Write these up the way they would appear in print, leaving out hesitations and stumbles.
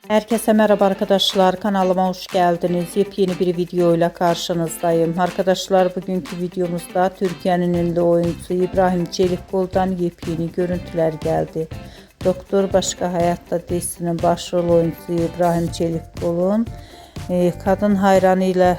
Herkese merhaba arkadaşlar, kanalıma hoş geldiniz. Yepyeni bir video ile karşınızdayım. Arkadaşlar, bugünkü videomuzda Türkiye'nin ünlü oyuncusu İbrahim Çelikkol'dan yepyeni görüntüler geldi. Doktor Başka Hayatta dizisinin başrol oyuncusu İbrahim Çelikkol'un kadın hayranıyla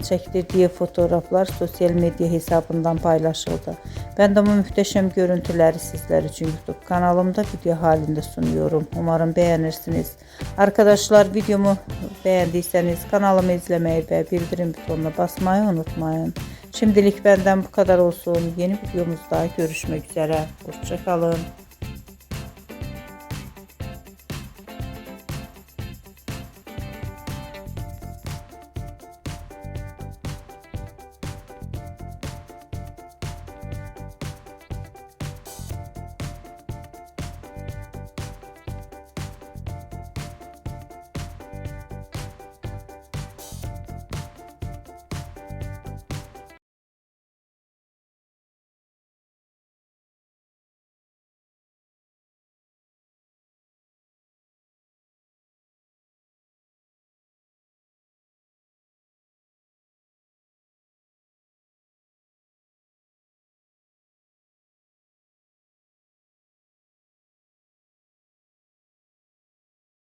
çektirdiği fotoğraflar sosyal medya hesabından paylaşıldı. Ben de bu muhteşem görüntüleri sizler için YouTube kanalımda video halinde sunuyorum. Umarım beğenirsiniz. Arkadaşlar, videomu beğendiyseniz kanalımı izlemeyi ve bildirim butonuna basmayı unutmayın. Şimdilik benden bu kadar olsun. Yeni videomuzda görüşmek üzere. Hoşça kalın.